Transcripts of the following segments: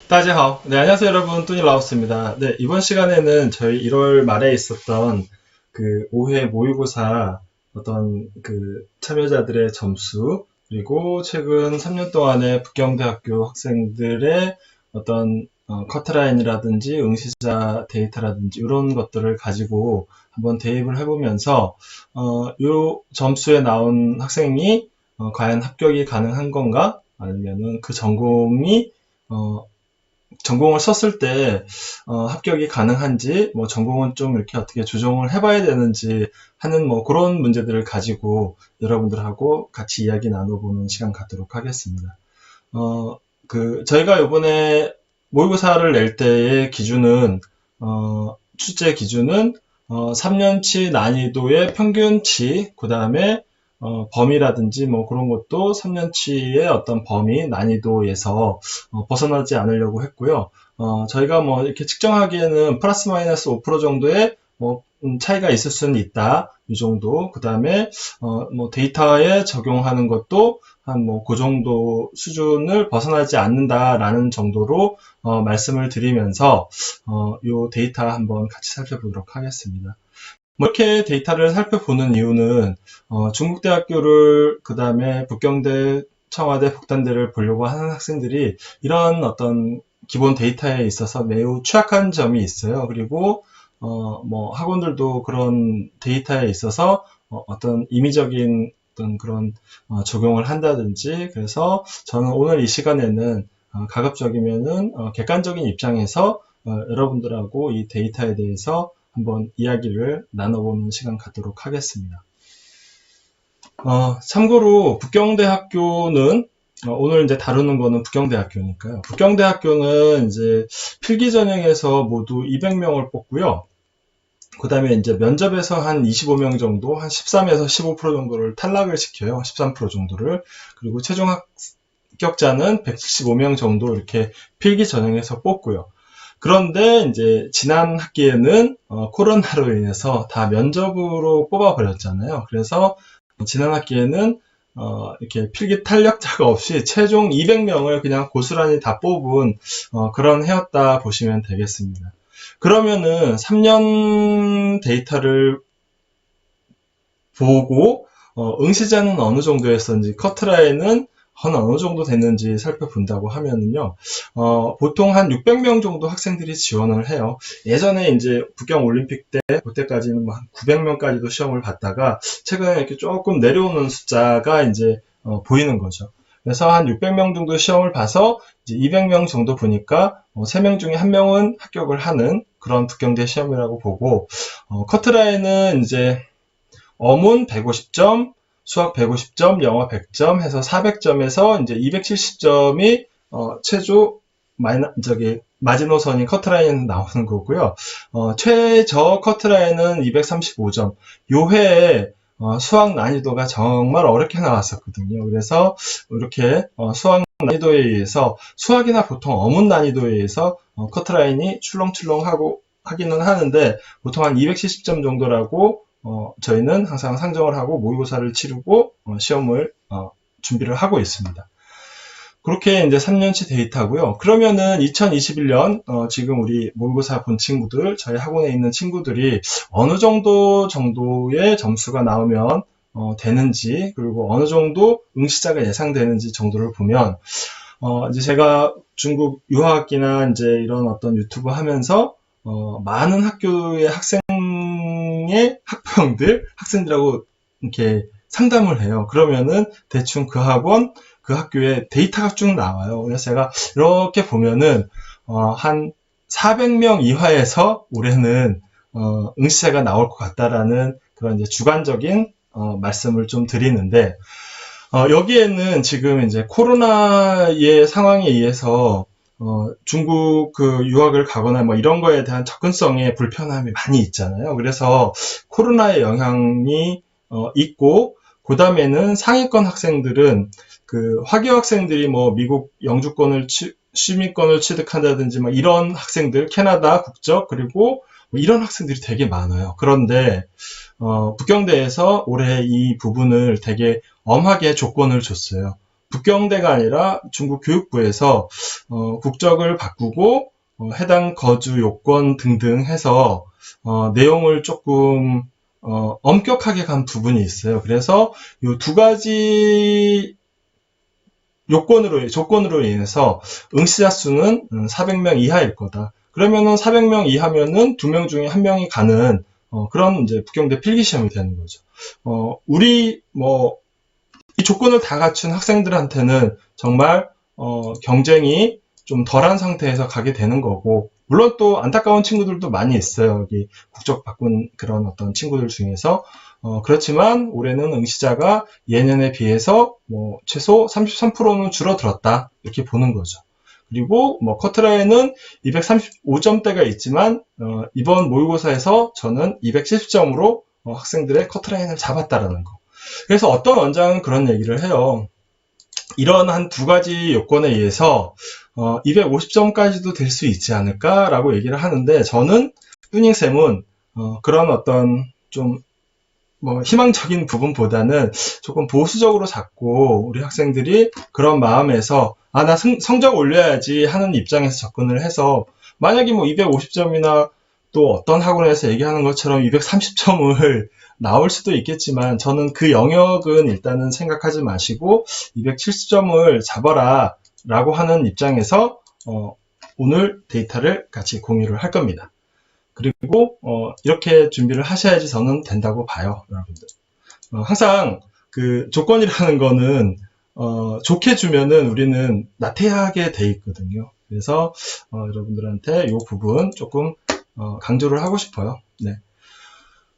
大家好. 네, 안녕하세요, 여러분. 뚜니 라오스입니다. 네, 이번 시간에는 저희 1월 말에 있었던 그 5회 모의고사 어떤 그 참여자들의 점수, 그리고 최근 3년 동안의 북경대학교 학생들의 어떤 커트라인이라든지 응시자 데이터라든지 이런 것들을 가지고 한번 대입을 해보면서 요 점수에 나온 학생이 과연 합격이 가능한 건가? 아니면은 그 전공이 전공을 썼을 때 합격이 가능한지, 뭐 전공은 좀 이렇게 어떻게 조정을 해봐야 되는지 하는 뭐 그런 문제들을 가지고 여러분들하고 같이 이야기 나눠보는 시간 갖도록 하겠습니다. 어, 저희가 이번에 모의고사를 낼 때의 기준은 출제 기준은 3년치 난이도의 평균치, 그 다음에 범위라든지 뭐 그런 것도 3년치의 어떤 범위, 난이도에서 벗어나지 않으려고 했고요. 저희가 뭐 이렇게 측정하기에는 플러스 마이너스 5% 정도의 뭐 차이가 있을 수는 있다. 이 정도. 그 다음에 뭐 데이터에 적용하는 것도 한 뭐 그 정도 수준을 벗어나지 않는다라는 정도로 말씀을 드리면서 요 데이터 한번 같이 살펴보도록 하겠습니다. 뭐 이렇게 데이터를 살펴보는 이유는 중국대학교를 그 다음에 북경대, 청와대, 북단대를 보려고 하는 학생들이 이런 어떤 기본 데이터에 있어서 매우 취약한 점이 있어요. 그리고 뭐 학원들도 그런 데이터에 있어서 어떤 임의적인 어떤 그런 적용을 한다든지, 그래서 저는 오늘 이 시간에는 가급적이면은 객관적인 입장에서 여러분들하고 이 데이터에 대해서 한번 이야기를 나눠보는 시간 갖도록 하겠습니다. 참고로 북경대학교는 오늘 이제 다루는 거는 북경대학교니까요. 북경대학교는 이제 필기 전형에서 모두 200명을 뽑고요. 그 다음에 이제 면접에서 한 25명 정도, 한 13에서 15% 정도를 탈락을 시켜요. 13% 정도를. 그리고 최종 합격자는 175명 정도 이렇게 필기 전형에서 뽑고요. 그런데 이제 지난 학기에는 코로나로 인해서 다 면접으로 뽑아버렸잖아요. 그래서 지난 학기에는 이렇게 필기 탄력자가 없이 최종 200명을 그냥 고스란히 다 뽑은 그런 해였다 보시면 되겠습니다. 그러면은 3년 데이터를 보고 응시자는 어느 정도였는지, 커트라인은 어느 정도 됐는지 살펴본다고 하면은요, 보통 한 600명 정도 학생들이 지원을 해요. 예전에 이제 북경 올림픽 때, 그때까지는 뭐 한 900명까지도 시험을 봤다가, 최근에 이렇게 조금 내려오는 숫자가 이제, 보이는 거죠. 그래서 한 600명 정도 시험을 봐서, 이제 200명 정도 보니까, 3명 중에 1명은 합격을 하는 그런 북경대 시험이라고 보고, 커트라인은 이제, 어문 150점, 수학 150점, 영어 100점 해서 400점에서 이제 270점이 최저 마지노선인 커트라인 나오는 거고요. 최저 커트라인은 235점. 요 해에 수학 난이도가 정말 어렵게 나왔었거든요. 그래서 이렇게 수학 난이도에 의해서, 수학이나 보통 어문 난이도에 의해서 커트라인이 출렁출렁하고 하기는 하는데, 보통 한 270점 정도라고 저희는 항상 상정을 하고 모의고사를 치르고 시험을 준비를 하고 있습니다. 그렇게 이제 3년치 데이터고요. 그러면은 2021년 지금 우리 모의고사 본 친구들, 저희 학원에 있는 친구들이 어느 정도의 점수가 나오면 되는지, 그리고 어느 정도 응시자가 예상되는지 정도를 보면, 이제 제가 중국 유학이나 이제 이런 어떤 유튜브 하면서 많은 학교의 학생들하고 이렇게 상담을 해요. 그러면은 대충 그 학원, 그 학교에 데이터가 쭉 나와요. 그래서 제가 이렇게 보면은 한 400명 이하에서 올해는 응시자가 나올 것 같다라는 그런 이제 주관적인 말씀을 좀 드리는데, 여기에는 지금 이제 코로나의 상황에 의해서 중국 그 유학을 가거나 뭐 이런 거에 대한 접근성에 불편함이 많이 있잖아요. 그래서 코로나의 영향이 있고, 그 다음에는 상위권 학생들은 그 화교 학생들이 뭐 미국 영주권을 시민권을 취득한다든지 뭐 이런 학생들, 캐나다 국적, 그리고 뭐 이런 학생들이 되게 많아요. 그런데 북경대에서 올해 이 부분을 되게 엄하게 조건을 줬어요. 북경대가 아니라 중국 교육부에서 국적을 바꾸고 해당 거주 요건 등등 해서 내용을 조금 엄격하게 간 부분이 있어요. 그래서 이 두 가지 조건으로 인해서 응시자 수는 400명 이하일 거다. 그러면은 400명 이하면은 2명 중에 1명이 가는 그런 이제 북경대 필기시험이 되는 거죠. 이 조건을 다 갖춘 학생들한테는 정말 경쟁이 좀 덜한 상태에서 가게 되는 거고, 물론 또 안타까운 친구들도 많이 있어요. 여기 국적 바꾼 그런 어떤 친구들 중에서. 그렇지만 올해는 응시자가 예년에 비해서 최소 33%는 줄어들었다. 이렇게 보는 거죠. 그리고 커트라인은 235점대가 있지만 이번 모의고사에서 저는 270점으로 학생들의 커트라인을 잡았다라는 거. 그래서 어떤 원장은 그런 얘기를 해요. 이런 한 두 가지 요건에 의해서 250점까지도 될 수 있지 않을까라고 얘기를 하는데, 저는 뿌닝쌤은 그런 어떤 좀 희망적인 부분보다는 조금 보수적으로 잡고 우리 학생들이 그런 마음에서 나 성적 올려야지 하는 입장에서 접근을 해서, 만약에 250점이나 또 어떤 학원에서 얘기하는 것처럼 230점을 나올 수도 있겠지만, 저는 그 영역은 일단은 생각하지 마시고 270점을 잡아라 라고 하는 입장에서 오늘 데이터를 같이 공유를 할 겁니다. 그리고 이렇게 준비를 하셔야지 저는 된다고 봐요, 여러분들. 항상 그 조건이라는 거는 좋게 주면은 우리는 나태하게 돼 있거든요. 그래서 여러분들한테 이 부분 조금 강조를 하고 싶어요. 네.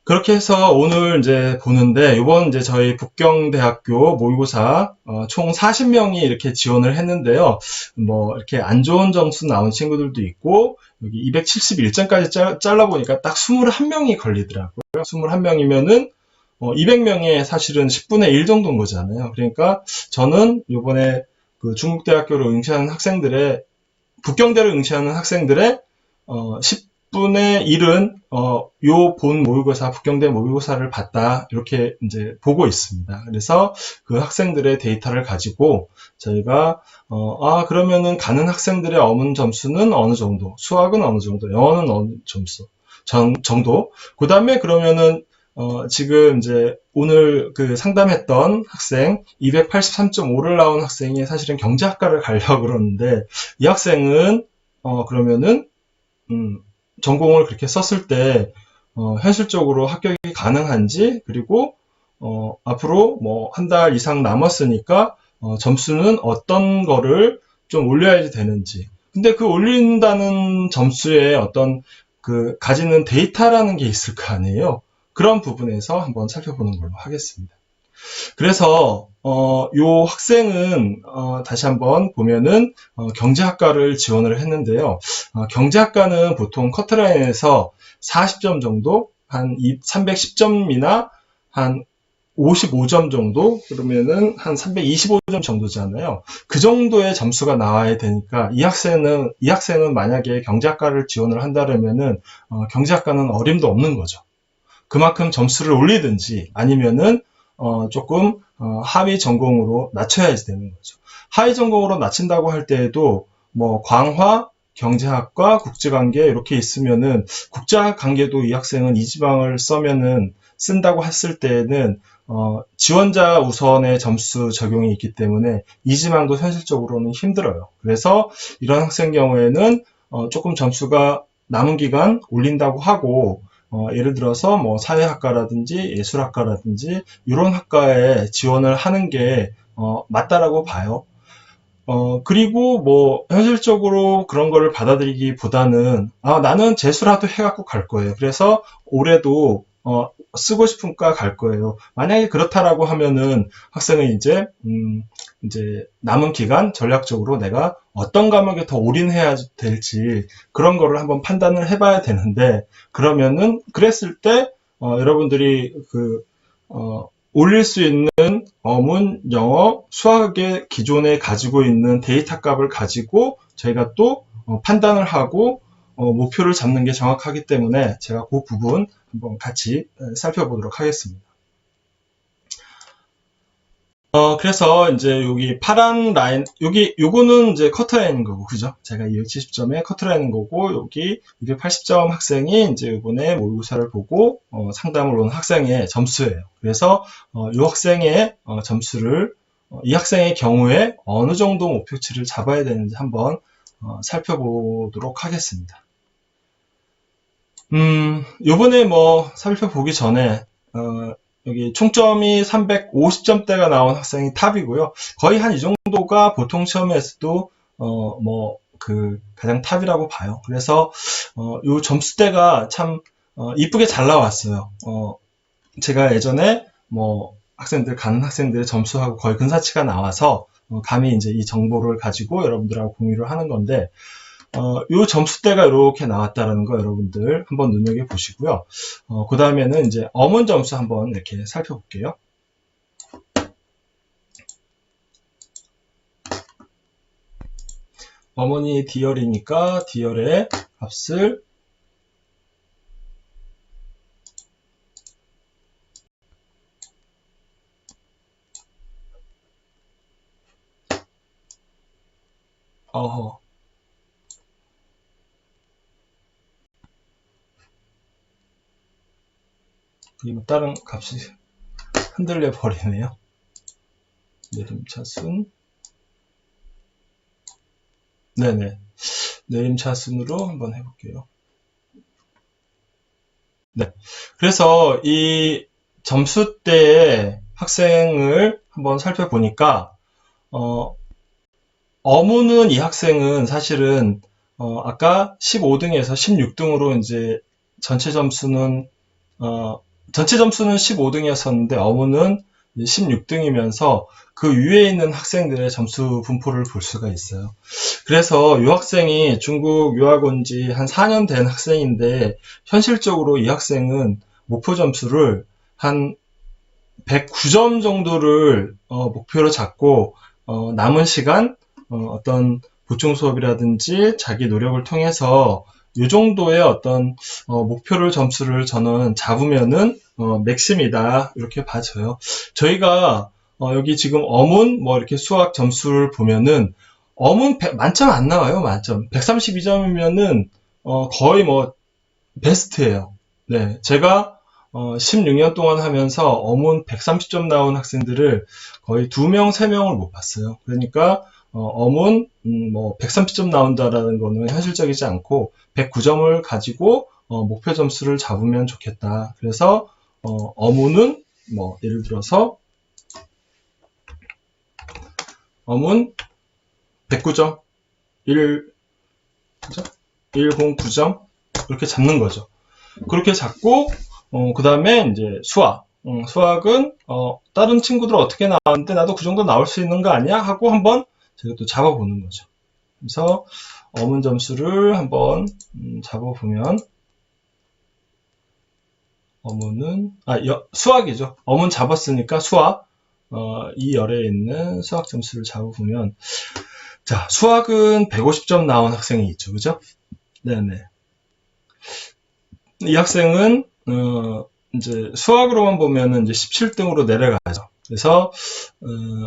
그렇게 해서 오늘 이제 보는데, 이번 이제 저희 북경대학교 모의고사 총 40명이 이렇게 지원을 했는데요. 이렇게 안 좋은 점수 나온 친구들도 있고, 여기 271점까지 잘라보니까 딱 21명이 걸리더라고요. 21명이면은 200명의 사실은 10분의 1 정도인 거잖아요. 그러니까 저는 이번에 그 중국대학교를 응시하는 학생들의, 북경대를 응시하는 학생들의 10분의 1은 요 본 모의고사, 북경대 모의고사를 봤다, 이렇게 이제 보고 있습니다. 그래서 그 학생들의 데이터를 가지고 저희가 그러면은 가는 학생들의 어문 점수는 어느 정도, 수학은 어느 정도, 영어는 어느 점수 정도. 그 다음에 그러면은 지금 이제 오늘 그 상담했던 학생 283.5를 나온 학생이 사실은 경제학과를 가려고 그러는데, 이 학생은 그러면은 전공을 그렇게 썼을 때 현실적으로 합격이 가능한지, 그리고 앞으로 한 달 이상 남았으니까 점수는 어떤 거를 좀 올려야지 되는지. 근데 그 올린다는 점수에 어떤 그 가지는 데이터라는 게 있을 거 아니에요. 그런 부분에서 한번 살펴보는 걸로 하겠습니다. 그래서 요 학생은 다시 한번 보면은 경제학과를 지원을 했는데요. 경제학과는 보통 커트라인에서 40점 정도, 한 310점이나 한 55점 정도, 그러면은 한 325점 정도잖아요. 그 정도의 점수가 나와야 되니까 이 학생은 만약에 경제학과를 지원을 한다면은 경제학과는 어림도 없는 거죠. 그만큼 점수를 올리든지 아니면은 조금 하위 전공으로 낮춰야지 되는 거죠. 하위 전공으로 낮춘다고 할 때에도 광화, 경제학과, 국제관계 이렇게 있으면은, 국제관계도 이 학생은 이지방을 쓴다고 했을 때에는 지원자 우선의 점수 적용이 있기 때문에 이지망도 현실적으로는 힘들어요. 그래서 이런 학생 경우에는 조금 점수가 남은 기간 올린다고 하고, 예를 들어서 사회학과라든지 예술학과라든지 이런 학과에 지원을 하는 게 맞다라고 봐요. 그리고 현실적으로 그런 거를 받아들이기보다는 나는 재수라도 해갖고 갈 거예요. 그래서 올해도 쓰고 싶은 과 갈 거예요. 만약에 그렇다라고 하면은 학생은 이제 남은 기간 전략적으로 내가 어떤 과목에 더 올인해야 될지 그런 거를 한번 판단을 해봐야 되는데, 그러면은 그랬을 때 여러분들이 올릴 수 있는 어문, 영어, 수학의 기존에 가지고 있는 데이터 값을 가지고 저희가 또 판단을 하고 목표를 잡는 게 정확하기 때문에 제가 그 부분 한번 같이 살펴보도록 하겠습니다. 그래서 이제 여기 파란 라인, 요거는 이제 커트라인인 거고, 그죠? 제가 270점에 커트라인인 거고, 여기 280점 학생이 이제 이번에 모의고사를 보고, 상담을 온 학생의 점수예요. 그래서, 이 학생의 점수를, 이 학생의 경우에 어느 정도 목표치를 잡아야 되는지 한번 살펴보도록 하겠습니다. 요번에 뭐 살펴보기 전에, 여기 총점이 350점대가 나온 학생이 탑이고요. 거의 한 이 정도가 보통 시험에서도 가장 탑이라고 봐요. 그래서 요 점수대가 참 이쁘게 잘 나왔어요. 제가 예전에 가는 학생들의 점수하고 거의 근사치가 나와서 감히 이제 이 정보를 가지고 여러분들하고 공유를 하는 건데, 요 점수대가 이렇게 나왔다는 거 여러분들 한번 눈여겨보시고요. 그 다음에는 이제 어문 점수 한번 이렇게 살펴볼게요. 어문이 D열이니까 D열의 값을 다른 값이 흔들려 버리네요. 내림차순. 네네. 내림차순으로 한번 해볼게요. 네. 그래서 이 점수대의 학생을 한번 살펴보니까, 어문은 이 학생은 사실은, 아까 15등에서 16등으로 이제 전체 점수는 15등이었었는데 어문은 16등이면서 그 위에 있는 학생들의 점수 분포를 볼 수가 있어요. 그래서 이 학생이 중국 유학 온 지 한 4년 된 학생인데 현실적으로 이 학생은 목표 점수를 한 109점 정도를 목표로 잡고 남은 시간 어떤 보충 수업이라든지 자기 노력을 통해서 이 정도의 어떤 목표를 점수를 저는 잡으면은 맥심이다 이렇게 봐져요. 저희가 여기 지금 어문 이렇게 수학 점수를 보면은 어문 만점 안 나와요. 만점 132점이면은 거의 베스트예요. 네, 제가 16년 동안 하면서 어문 130점 나온 학생들을 거의 2명, 3명을 못 봤어요. 그러니까 어문 130점 나온다라는 거는 현실적이지 않고 109점을 가지고 목표 점수를 잡으면 좋겠다. 그래서 어문은 예를 들어서 어문 109점, 109점 이렇게 잡는 거죠. 그렇게 잡고 그 다음에 이제 수학. 수학은 다른 친구들 어떻게 나왔는데 나도 그 정도 나올 수 있는 거 아니야? 하고 한번 제가 또 잡아보는 거죠. 그래서 어문 점수를 한번 잡아보면 어문은 수학이죠. 어문 잡았으니까 수학 이 열에 있는 수학 점수를 잡아보면 자 수학은 150점 나온 학생이 있죠. 그죠? 네네. 이 학생은 이제 수학으로만 보면은 이제 17등으로 내려가죠. 그래서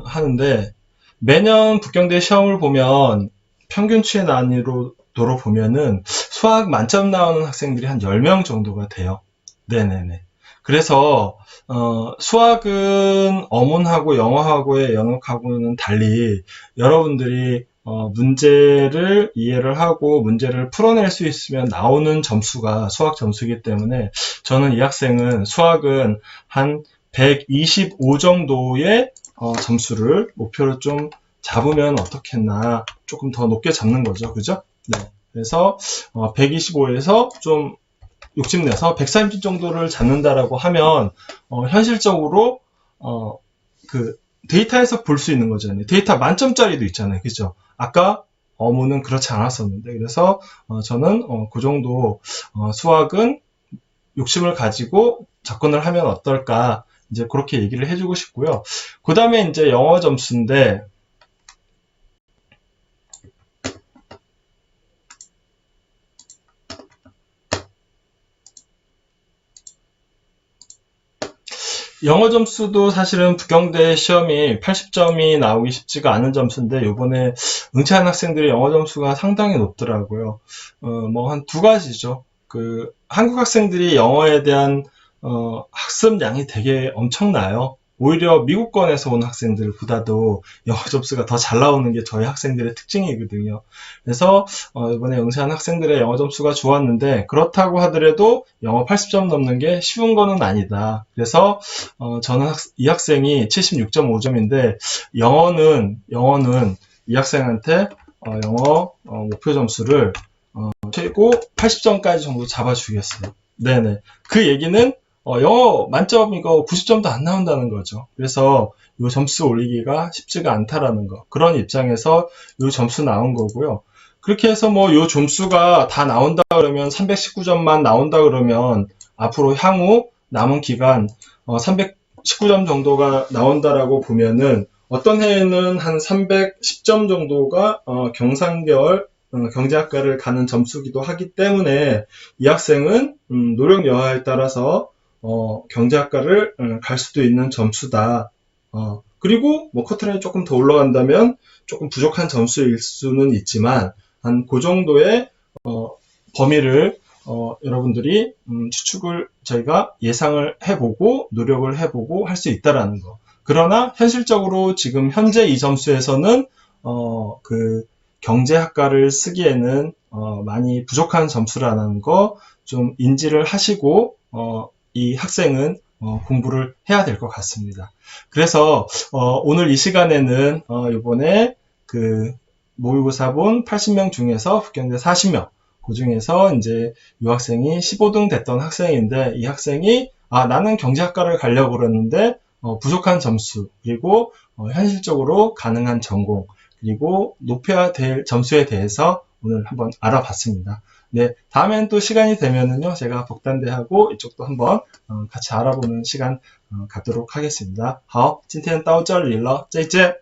하는데 매년 북경대 시험을 보면 평균치의 난이도로 보면은 수학 만점 나오는 학생들이 한 10명 정도가 돼요. 네네네. 그래서 수학은 어문하고 영어하고의 영역하고는 달리 여러분들이 문제를 이해를 하고 문제를 풀어낼 수 있으면 나오는 점수가 수학 점수이기 때문에 저는 이 학생은 수학은 한 125 정도의 점수를 목표로 좀 잡으면 어떻겠나 조금 더 높게 잡는 거죠. 그죠? 네. 그래서 125에서 좀 욕심내서 130 정도를 잡는다라고 하면 현실적으로 그 데이터에서 볼 수 있는 거잖아요. 데이터 만점짜리도 있잖아요. 그죠? 아까 어문은 그렇지 않았었는데 그래서 저는 그 정도 수학은 욕심을 가지고 접근을 하면 어떨까 이제 그렇게 얘기를 해주고 싶고요. 그 다음에 이제 영어 점수인데 영어 점수도 사실은 부경대 시험이 80점이 나오기 쉽지가 않은 점수인데 요번에 응시한 학생들의 영어 점수가 상당히 높더라고요. 뭐 한 두 가지죠. 그 한국 학생들이 영어에 대한 학습량이 되게 엄청나요. 오히려 미국권에서 온 학생들보다도 영어 점수가 더 잘 나오는 게 저희 학생들의 특징이거든요. 그래서 이번에 응시한 학생들의 영어 점수가 좋았는데 그렇다고 하더라도 영어 80점 넘는 게 쉬운 거는 아니다. 그래서 저는 이 학생이 76.5점인데 영어는 이 학생한테 영어 목표 점수를 최고 80점까지 정도 잡아주겠어요. 네네. 그 얘기는 영어 만점 이거 90점도 안 나온다는 거죠. 그래서 이 점수 올리기가 쉽지가 않다라는 거. 그런 입장에서 이 점수 나온 거고요. 그렇게 해서 뭐 이 점수가 다 나온다 그러면 319점만 나온다 그러면 앞으로 향후 남은 기간 319점 정도가 나온다라고 보면은 어떤 해에는 한 310점 정도가 경상계열 경제학과를 가는 점수기도 하기 때문에 이 학생은 노력 여하에 따라서 경제학과를 갈 수도 있는 점수다. 그리고 뭐 커트라인이 조금 더 올라간다면 조금 부족한 점수일 수는 있지만 한 그 정도의 범위를 여러분들이 추측을 저희가 예상을 해보고 노력을 해보고 할 수 있다라는 거. 그러나 현실적으로 지금 현재 이 점수에서는 그 경제학과를 쓰기에는 많이 부족한 점수라는 거 좀 인지를 하시고 이 학생은 공부를 해야 될 것 같습니다. 그래서 오늘 이 시간에는 이번에 그 모의고사 본 80명 중에서 부경대 40명 그 중에서 이제 이 학생이 15등 됐던 학생인데 이 학생이 나는 경제학과를 가려고 그러는데 부족한 점수 그리고 현실적으로 가능한 전공 그리고 높여야 될 점수에 대해서 오늘 한번 알아봤습니다. 네, 다음엔 또 시간이 되면은요, 제가 복단대하고 이쪽도 한번 같이 알아보는 시간 갖도록 하겠습니다. 好，今天到这里了，再见。